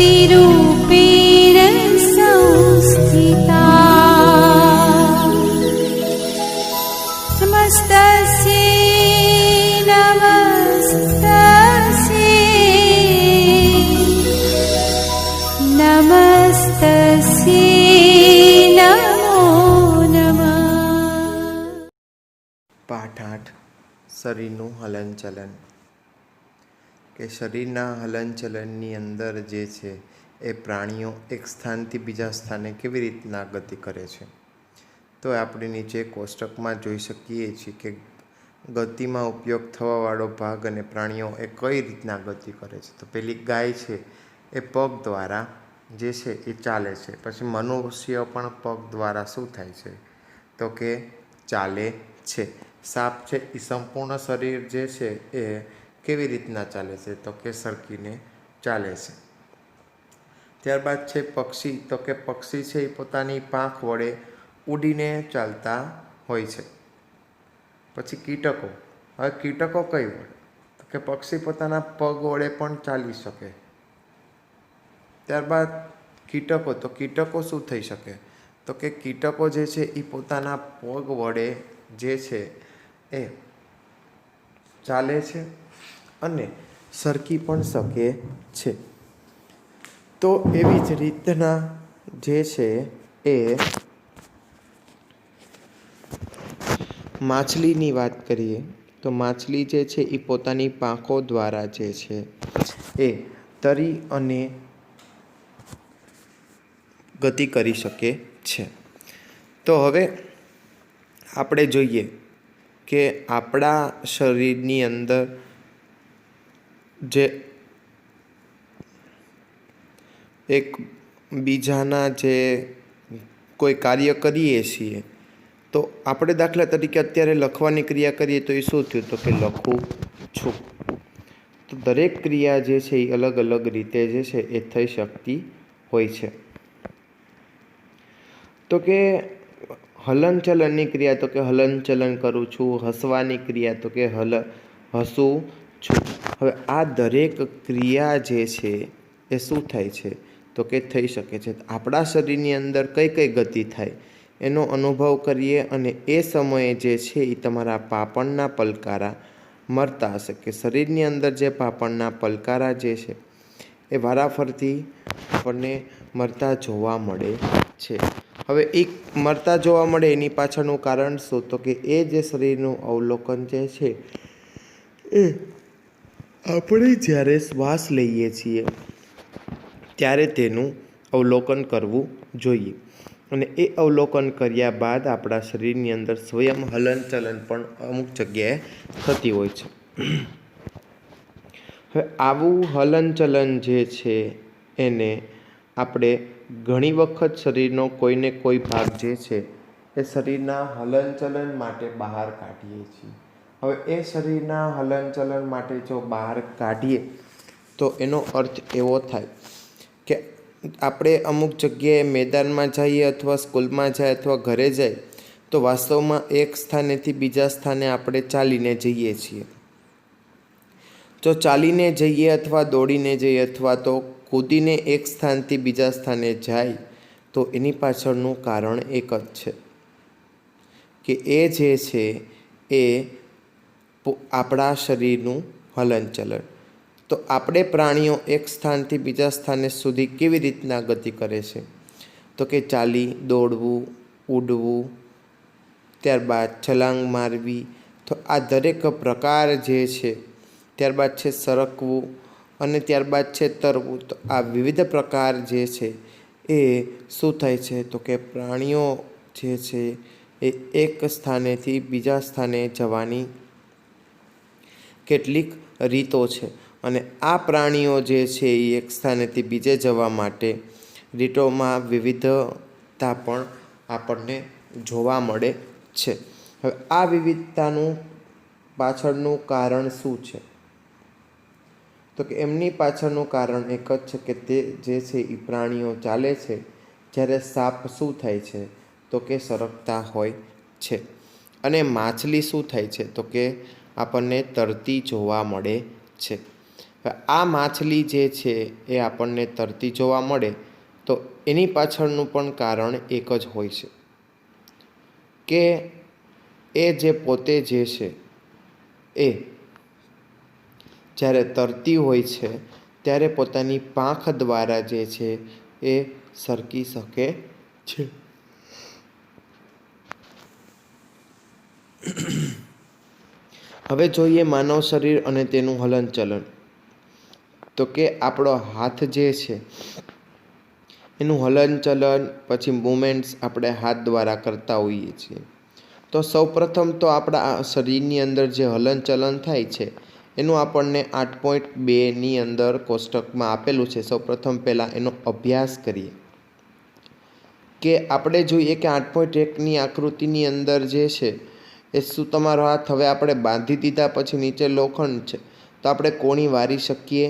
शक्तिरूपेण संस्थिता नमस्तस्यै नमस्तस्यै नमो नमः। पाठ 8 शरीरનું હલનચલન કે શરીરના હલનચલનની અંદર જે છે એ પ્રાણીઓ એક સ્થાનથી બીજા સ્થાને કેવી રીતના ગતિ કરે છે, તો આપણે નીચે કોષ્ટકમાં જોઈ શકીએ છીએ કે ગતિમાં ઉપયોગ થવાવાળો ભાગ અને પ્રાણીઓ એ કઈ રીતના ગતિ કરે છે. તો પેલી ગાય છે એ પગ દ્વારા જે છે એ ચાલે છે. પછી મનુષ્ય પણ પગ દ્વારા શું થાય છે તો કે ચાલે છે. સાપ છે એ સંપૂર્ણ શરીર જે છે એ કેવી રીતના ચાલે છે તો કે સરકીને ચાલે છે. ત્યારબાદ છે પક્ષી, તો કે પક્ષી છે એ પોતાની પાંખ વડે ઉડીને ચાલતા હોય છે. પછી કીટકો, હવે કીટકો કઈ વડે તો કે પક્ષી પોતાના પગ વડે પણ ચાલી શકે. ત્યારબાદ કીટકો, તો કીટકો શું થઈ શકે તો કે કીટકો જે છે એ પોતાના પગ વડે જે છે એ ચાલે છે અને સરકી પણ શકે છે. તો એવી જ રીતના જે છે એ માછલીની વાત કરીએ તો માછલી જે છે એ પોતાની પાંખો દ્વારા જે છે એ તરી અને ગતિ કરી શકે છે. તો હવે આપણે જોઈએ કે આપણા શરીરની અંદર જે એક બીજાના જે કોઈ કાર્ય કરીએ છીએ, તો આપણે દાખલા તરીકે અત્યારે લખવાની ક્રિયા કરીએ તો એ શું થયું તો કે લખું છું. તો દરેક ક્રિયા જે છે એ અલગ અલગ રીતે જે છે એ થઈ શકતી હોય છે. તો કે હલનચલનની ક્રિયા તો કે હલનચલન કરું છું. હસવાની ક્રિયા તો કે હસું છું. હવે આ દરેક ક્રિયા જે છે એ શું થાય છે તો કે થઈ શકે છે. આપણા શરીરની અંદર કઈ કઈ ગતિ થાય એનો અનુભવ કરીએ અને એ સમયે જે છે એ તમારા પાપણના પલકારા મરતા હશે કે શરીરની અંદર જે પાપણના પલકારા જે છે એ વારાફરતી આપણને મરતા જોવા મળે છે. હવે એ મરતા જોવા મળે એની પાછળનું કારણ શું તો કે એ જે શરીરનું અવલોકન જે છે એ આપણે જ્યારે શ્વાસ લઈએ છીએ ત્યારે તેનું અવલોકન કરવું જોઈએ અને એ અવલોકન કર્યા બાદ આપણા શરીરની અંદર સ્વયં હલનચલન પણ અમુક જગ્યાએ થતી હોય છે. હવે આવું હલનચલન જે છે એને આપણે ઘણી વખત શરીરનો કોઈને કોઈ ભાગ જે છે એ શરીરના હલનચલન માટે બહાર કાઢીએ છીએ. હવે એ શરીરના હલનચલન માટે જો બહાર કાઢીએ તો એનો અર્થ એવો થાય કે આપણે અમુક જગ્યાએ મેદાનમાં જઈએ અથવા સ્કૂલમાં જાય અથવા ઘરે જાય તો વાસ્તવમાં એક સ્થાનેથી બીજા સ્થાને આપણે ચાલીને જઈએ છીએ. જો ચાલીને જઈએ અથવા દોડીને જઈએ અથવા તો કૂદીને એક સ્થાનથી બીજા સ્થાને જાય તો એની પાછળનું કારણ એક જ છે કે એ જે છે એ આપણા શરીરનું હલનચલન. તો આપણે પ્રાણીઓ એક સ્થાનથી બીજા સ્થાને સુધી કેવી રીતના ગતિ કરે છે તો કે ચાલી, દોડવું, ઉડવું, ત્યારબાદ છલાંગ મારવી, તો આ દરેક પ્રકાર જે છે, ત્યારબાદ છે સરકવું અને ત્યારબાદ છે તરવું. તો આ વિવિધ પ્રકાર જે છે એ શું થાય છે તો કે પ્રાણીઓ જે છે એ એક સ્થાનેથી બીજા સ્થાને જવાની કેટલીક રીતો છે અને આ પ્રાણીઓ જે છે એ એક સ્થાનેથી બીજે જવા માટે રીતોમાં વિવિધતા પણ આપણને જોવા મળે છે. હવે આ વિવિધતાનું પાછળનું કારણ શું છે તો કે એમની પાછળનું કારણ એક જ છે કે તે જે છે એ પ્રાણીઓ ચાલે છે જ્યારે સાપ શું થાય છે તો કે સરકતા હોય છે અને માછલી શું થાય છે તો કે આપણને તરતી જોવા મળે છે. હવે આ માછલી જે છે એ આપણને તરતી જોવા મળે તો એની પાછળનું પણ કારણ એક જ હોય છે કે એ જે પોતે જે છે એ જ્યારે તરતી હોય છે ત્યારે પોતાની પાંખ દ્વારા જે છે એ સરકી શકે છે. હવે જોઈએ માનવ શરીર અને તેનું હલનચલન. તો કે આપણો હાથ જે છે એનું હલનચલન પછી મૂવમેન્ટ્સ આપણે હાથ દ્વારા કરતા હોઈએ છીએ. તો સૌપ્રથમ તો આપણા શરીરની અંદર જે હલનચલન થાય છે એનું આપણને 8.2ની અંદર કોષ્ટકમાં આપેલું છે. સૌપ્રથમ પહેલાં એનો અભ્યાસ કરીએ કે આપણે જોઈએ કે 8.1ની આકૃતિની અંદર જે છે એ શું તમારો હાથ હવે આપણે બાંધી દીધા પછી નીચે લોખંડ છે તો આપણે કોણી વારી શકીએ?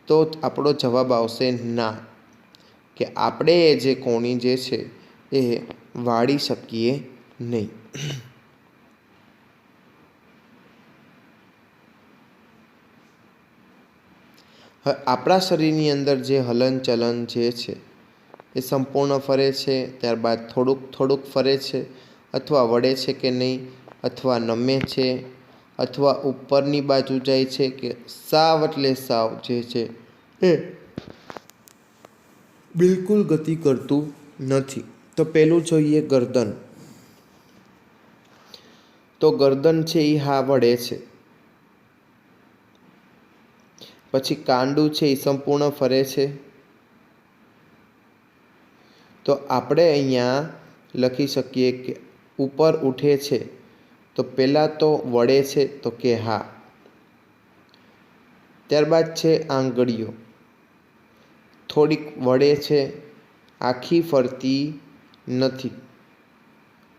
તો આપણો જવાબ આવશે ના, કે આપણે એ જે કોણી જે છે એ વાળી શકીએ નહીં. હવે આપણા શરીરની અંદર જે હલનચલન જે છે એ સંપૂર્ણ ફરે છે, ત્યારબાદ થોડુંક ફરે છે, અથવા વળે છે કે નહીં, અથવા નમે છે, અથવા ઉપરની બાજુ જાય છે, કે સાવ એટલે સાવ જે છે એ બિલકુલ ગતિ કરતું નથી. તો પહેલું જોઈએ ગરદન. તો ગરદન છે એ હા વળે છે. પછી કાંડું છે એ સંપૂર્ણ ફરે છે. તો આપણે અહીંયા લખી શકીએ કે ઉપર ઉઠે છે. તો પહેલાં તો વળે છે તો કે હા. ત્યારબાદ છે આંગળીઓ. થોડીક વળે છે, આખી ફરતી નથી,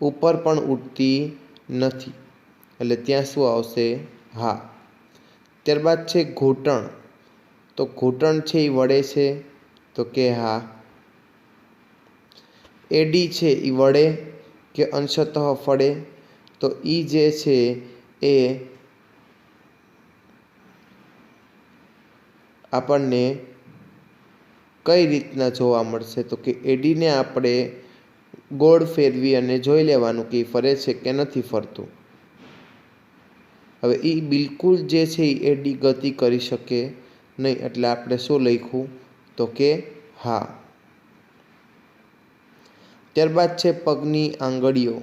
ઉપર પણ ઉઠતી નથી, એટલે ત્યાં શું આવશે? હા. ત્યારબાદ છે ઘૂંટણ. તો ઘૂંટણ છે એ વળે છે તો કે હા. એડી છે એ વળે કે અંશતઃ ફળે? તો એ જે છે એ આપણને કઈ રીતના જોવા મળશે? તો કે એડીને આપણે ગોળ ફેરવી અને જોઈ લેવાનું કે એ ફરે છે કે નથી ફરતું. હવે એ બિલકુલ જે છે એ એડી ગતિ કરી શકે નહીં, એટલે આપણે શું લખ્યું? તો કે હા. ત્યારબાદ છે પગની આંગળીઓ.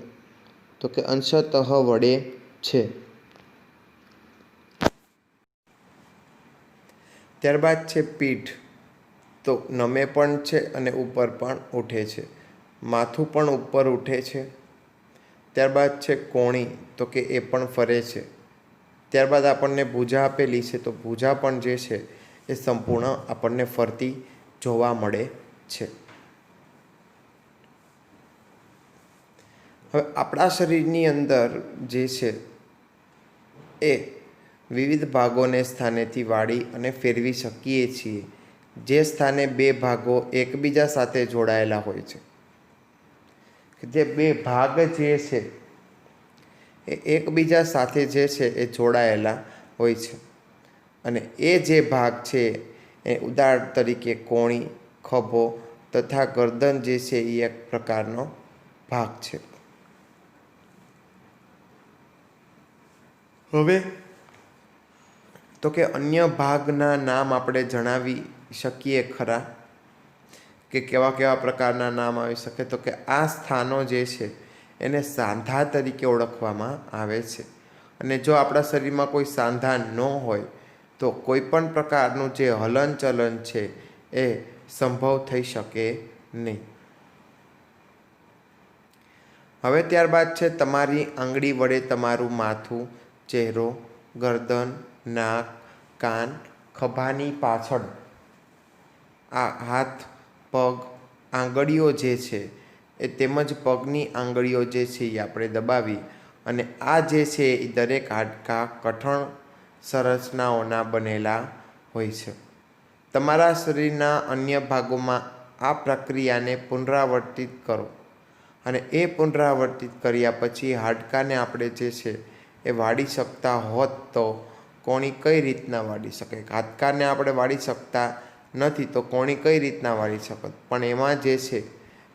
તો કે અંશતઃ વળે છે. ત્યારબાદ છે પીઠ. તો નમે પણ છે અને ઉપર પણ ઉઠે છે. માથું પણ ઉપર ઉઠે છે. ત્યારબાદ છે કોણી. તો કે એ પણ ફરે છે. ત્યારબાદ આપણને ભૂજા આપેલી છે તો ભૂજા પણ જે છે એ સંપૂર્ણ આપણને ફરતી જોવા મળે છે. હવે આપણા શરીરની અંદર જે છે એ વિવિધ ભાગોને સ્થાનેથી વાળી અને ફેરવી શકીએ છીએ, જે સ્થાને બે ભાગો એકબીજા સાથે જોડાયેલા હોય છે. જે બે ભાગ જે છે એ એકબીજા સાથે જે છે એ જોડાયેલા હોય છે, અને એ જે ભાગ છે એ ઉદાહરણ તરીકે કોણી, ખભો તથા ગરદન જે છે એ એક પ્રકારનો ભાગ છે. હવે તો કે અન્ય ભાગના નામ આપણે જણાવી શકીએ ખરા? કે કેવા કેવા પ્રકારના નામ આવી શકે? તો કે આ સ્થાનો જે છે એને સાંધા તરીકે ઓળખવામાં આવે છે. અને જો આપણા શરીરમાં કોઈ સાંધા ન હોય તો કોઈ પણ પ્રકારનું જે હલનચલન છે એ સંભવ થઈ શકે નહીં. હવે ત્યારબાદ છે તમારી આંગળી વડે તમારું માથું, ચહેરો, ગરદન, નાક, કાન, ખભાની પાછળ, આ હાથ, પગ, આંગળીઓ જે છે એ તેમજ પગની આંગળીઓ જે છે એ આપણે દબાવી અને આ જે છે એ દરેક હાડકાં કઠણ સંરચનાઓના બનેલા હોય છે. તમારા શરીરના અન્ય ભાગોમાં આ પ્રક્રિયાને પુનરાવર્તિત કરો અને એ પુનરાવર્તિત કર્યા પછી હાડકાને આપણે જે છે એ વાળી શકતા હોત તો કોણી કઈ રીતના વાળી શકાય? હાથકારને આપણે વાળી શકતા નથી, તો કોણી કઈ રીતના વાળી શકો? પણ એમાં જે છે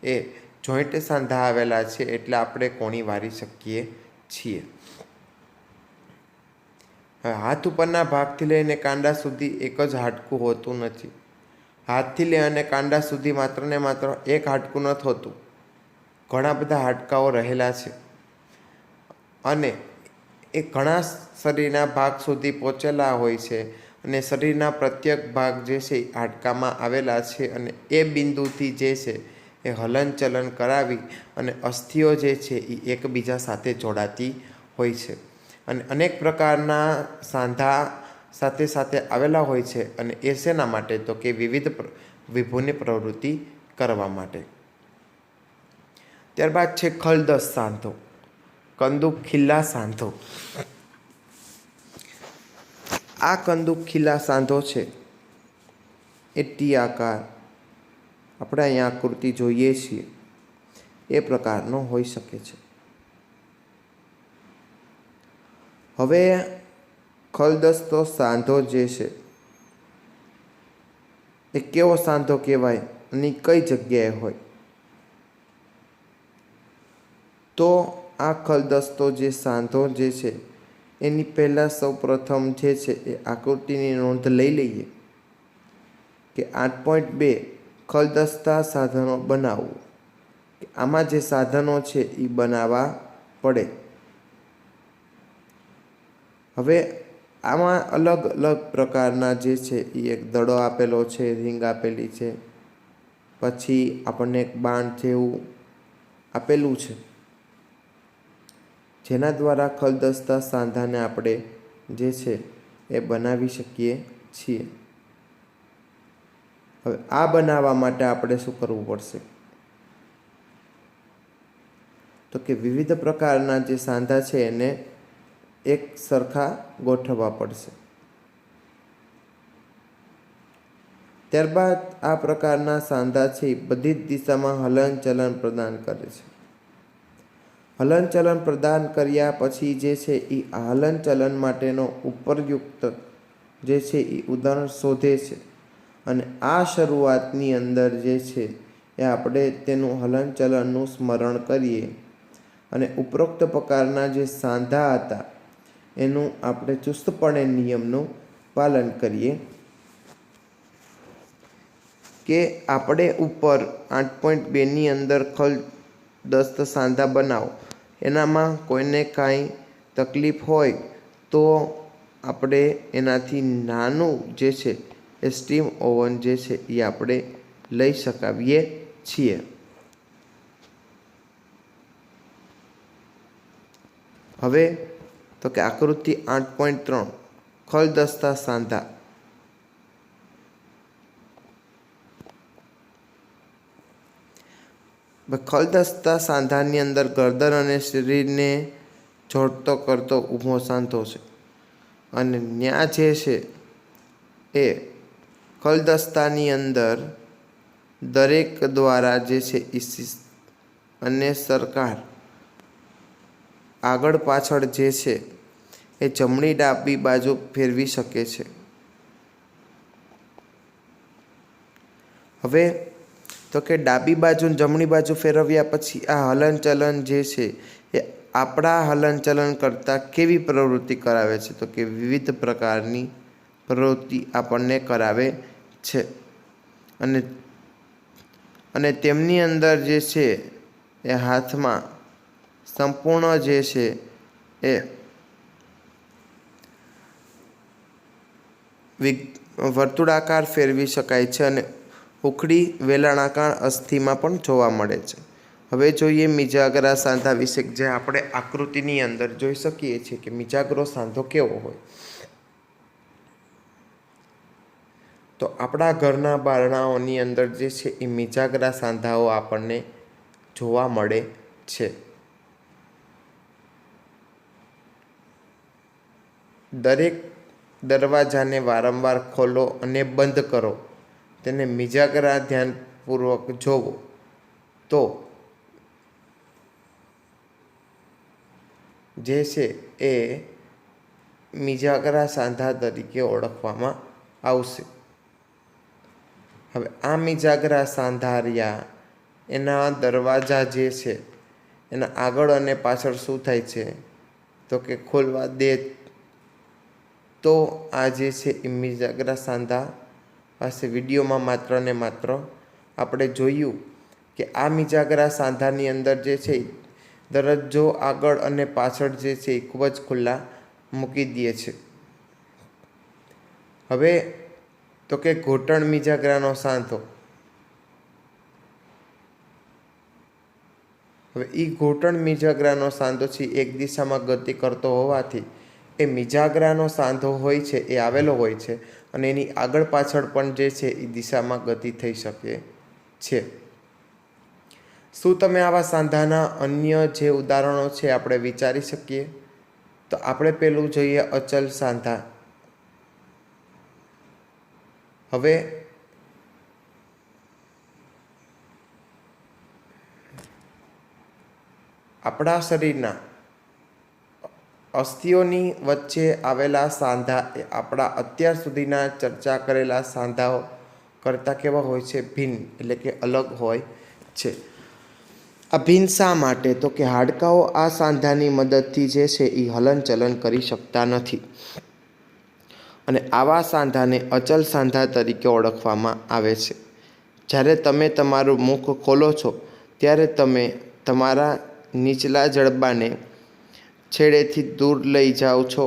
એ જોઈન્ટ સાંધા આવેલા છે એટલે આપણે કોણી વાળી શકીએ છીએ. હવે હાથ ઉપરના ભાગથી લઈને કાંડા સુધી એક જ હાડકું હોતું નથી. હાથથી લઈ અને કાંડા સુધી માત્ર ને માત્ર એક હાડકું નથી હોતું, ઘણા બધા હાડકાઓ રહેલા છે અને એ ઘણા શરીરના ભાગ સુધી પહોંચેલા હોય છે અને શરીરના પ્રત્યેક ભાગ જે છે એ હાડકામાં આવેલા છે અને એ બિંદુથી જે છે એ હલનચલન કરાવી અને અસ્થિઓ જે છે એ એકબીજા સાથે જોડાતી હોય છે અને અનેક પ્રકારના સાંધા સાથે સાથે આવેલા હોય છે અને એ શેના માટે? તો કે વિવિધ વિભુની પ્રવૃત્તિ કરવા માટે. ત્યારબાદ છે ખલદસ સાંધો, કંદુકખીલા સાંધો. આ કંદુકખીલા સાંધો છે એ ટી આકાર, આપણે અહીંયા આકૃતિ જોઈએ છીએ એ પ્રકારનો હોઈ શકે છે. હવે ખલદસતો સાંધો જે છે એ કેવો સાંધો કહેવાય અને કઈ જગ્યાએ હોય? તો આ ખલદસતો જે સાંધો જે છે એની પહેલાં સૌ પ્રથમ જે છે એ આકૃતિની નોંધ લઈ લઈએ કે 8.2 ખલદસતા સાધનો બનાવવું. આમાં જે સાધનો છે એ બનાવવા પડે. હવે આમાં અલગ અલગ પ્રકારના જે છે એ એક દડો આપેલો છે, રીંગ આપેલી છે, પછી આપણને એક બાણ જેવું આપેલું છે જેના દ્વારા ખલદસતા સાંધાને આપણે જે છે એ બનાવી શકીએ છીએ. હવે આ બનાવવા માટે આપણે શું કરવું પડશે? તો કે વિવિધ પ્રકારના જે સાંધા છે એને એક સરખા ગોઠવવા પડશે. ત્યારબાદ આ પ્રકારના સાંધા છે એ બધી જ દિશામાં હલનચલન પ્રદાન કરે છે. હલનચલન પ્રદાન કર્યા પછી જે છે એ હલનચલન માટેનો ઉપરયુક્ત જે છે એ ઉદાહરણ શોધે છે અને આ શરૂઆતની અંદર જે છે એ આપણે તેનું હલનચલનનું સ્મરણ કરીએ અને ઉપરોક્ત પ્રકારના જે સાંધા હતા એનું આપણે ચુસ્તપણે નિયમનું પાલન કરીએ કે આપણે ઉપર 8.2ની અંદર ખલદસ્ત સાંધા બનાવો, એનામાં કોઈને કાંઈ તકલીફ હોય તો આપણે એનાથી નાનું જે છે એ સ્ટીમ ઓવન જે છે એ આપણે લઈ શકાવીએ છીએ. હવે તો કે આકૃતિ 8.3 ખલદસ્તા સાંધા. ખલદસ્તા સાંધાની અંદર ગરદન અને શરીરને જોડતો કરતો ઊભો સાંધો છે અને ન્યા જે છે એ ખલદસ્તાની અંદર દરેક દ્વારા જે છે એ અને સરકાર આગળ પાછળ જે છે એ જમણી ડાબી બાજુ ફેરવી શકે છે. હવે તો કે ડાબી બાજુ જમણી બાજુ ફેરવ્યા પછી આ હલનચલન જે છે એ આપણા હલનચલન કરતાં કેવી પ્રવૃત્તિ કરાવે છે? તો કે વિવિધ પ્રકારની પ્રવૃત્તિ આપણને કરાવે છે અને તેમની અંદર જે છે એ હાથમાં સંપૂર્ણ જે છે એ વર્તુળાકાર ફેરવી શકાય છે અને ઉખડી વેલણાકાર અસ્થિમાં પણ જોવા મળે છે. હવે જોઈએ મિજાગરા સાંધા વિશે, જે આપણે આકૃતિની અંદર જોઈ શકીએ છીએ કે મિજાગરો સાંધો કેવો હોય. તો આપણા ઘરના બારણાઓની અંદર જે છે એ મિજાગરા સાંધાઓ આપણને જોવા મળે છે. દરેક દરવાજાને વારંવાર ખોલો અને બંધ કરો, તેને મિજાગરા ધ્યાનપૂર્વક જોવો તો જે છે એ મિજાગરા સાંધા તરીકે ઓળખવામાં આવશે. હવે આ મિજાગરા સાંધા રહ્યા એના દરવાજા જે છે એના આગળ અને પાછળ શું થાય છે તો કે ખોલવા દે તો આ જે છે એ મિજાગરા સાંધા પાસે વિડીયોમાં માત્ર ને માત્ર આપણે જોયું કે આ મિજાગરા સાંધાની અંદર જે છે દરજ્જો આગળ અને પાછળ જે છે એ ખૂબ જ ખુલ્લા મૂકી દે છે. હવે તો કે ઘૂંટણ મિજાગરાનો સાંધો. હવે એ ઘૂંટણ મિજાગરાનો સાંધો છે એક દિશામાં ગતિ કરતો હોવાથી એ મિજાગરાનો સાંધો હોય છે એ આવેલો હોય છે અને એની આગળ પાછળ પણ જે છે એ દિશામાં ગતિ થઈ શકે છે. શું તમે આવા સાંધાના અન્ય જે ઉદાહરણો છે આપણે વિચારી શકીએ? તો આપણે પહેલું જોઈએ અચલ સાંધા. હવે આપણા શરીરના અસ્થિઓની વચ્ચે આવેલા સાંધા એ આપણા અત્યાર સુધીના ચર્ચા કરેલા સાંધાઓ કરતાં કેવા હોય છે? ભિન્ન, એટલે કે અલગ હોય છે. આ ભિન્ન શા માટે? તો કે હાડકાઓ આ સાંધાની મદદથી જે છે એ હલનચલન કરી શકતા નથી અને આવા સાંધાને અચલ સાંધા તરીકે ઓળખવામાં આવે છે. જ્યારે તમે તમારું મુખ ખોલો છો ત્યારે તમે તમારા નીચલા જડબાને છેડેથી દૂર લઈ જાઓ છો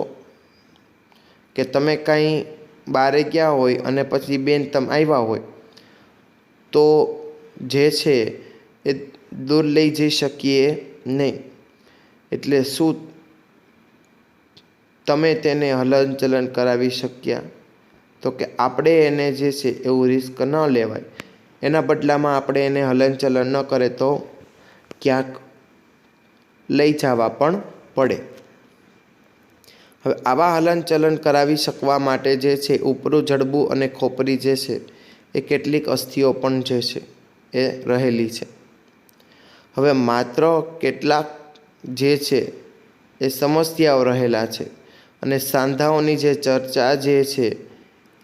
કે તમે કાંઈ બારે ગયા હોય અને પછી બેન તમે આવ્યા હોય તો જે છે એ દૂર લઈ જઈ શકીએ નહીં. એટલે શું તમે તેને હલનચલન કરાવી શક્યા? તો કે આપણે એને જે છે એવું રિસ્ક ન લેવાય. એના બદલામાં આપણે એને હલનચલન ન કરે તો ક્યાંક લઈ જવા પણ પડે. હવે આવા હલનચલન કરાવી શકવા માટે જે છે ઉપરું જડબું અને ખોપરી જે છે એ કેટલીક અસ્થિઓ પણ જે છે એ રહેલી છે. હવે માત્ર કેટલાક જે છે એ સમસ્યાઓ રહેલા છે અને સાંધાઓની જે ચર્ચા જે છે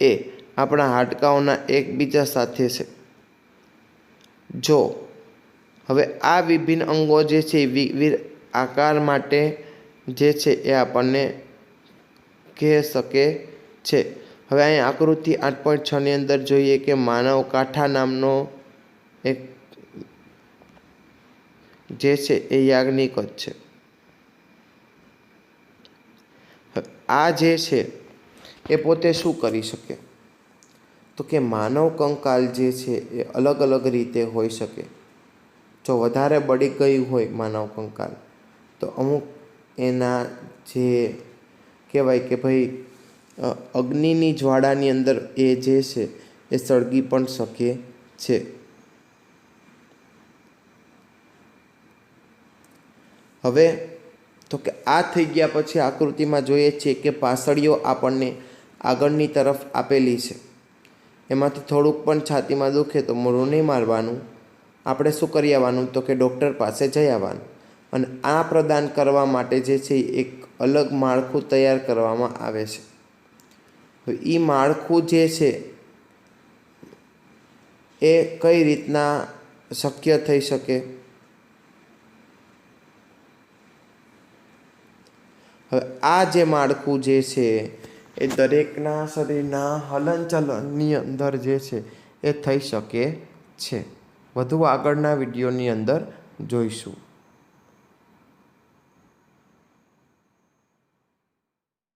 એ આપણા હાડકાઓના એકબીજા સાથે છે. જો હવે આ વિભિન્ન અંગો જે છે વિવિધ આકાર માટે જે છે એ આપણને કહી શકે છે. હવે અહીં આકૃતિ 8.6 અંદર જોઈએ કે માનવ કાંઠા નામનો એક જે છે એ યાજ્ઞિક જ છે. આ જે છે એ પોતે શું કરી શકે? તો કે માનવ કંકાલ જે છે એ અલગ અલગ રીતે હોઈ શકે. જો વધારે બળી ગયું હોય માનવ કંકાલ તો અમુક એના જે કહેવાય કે ભાઈ અગ્નિની જ્વાળાની અંદર એ જે છે એ સળગી પણ શકે છે. હવે તો કે આ થઈ ગયા પછી આકૃતિમાં જોઈએ છીએ કે પાસળીઓ આપણને આગળની તરફ આપેલી છે. એમાંથી થોડુંક પણ છાતીમાં દુખે તો મોઢું નહીં મારવાનું. આપણે શું કરી આવવાનું? તો કે ડૉક્ટર પાસે જઈ આવવાનું. અને આ પ્રદાન કરવા માટે જે છે એક અલગ માળખું તૈયાર કરવામાં આવે છે. હવે એ માળખું જે છે એ કઈ રીતના શક્ય થઈ શકે? હવે આ જે માળખું જે છે એ દરેકના શરીરના હલનચલનની અંદર જે છે એ થઈ શકે છે. વધુ આગળના વિડીયોની અંદર જોઈશું.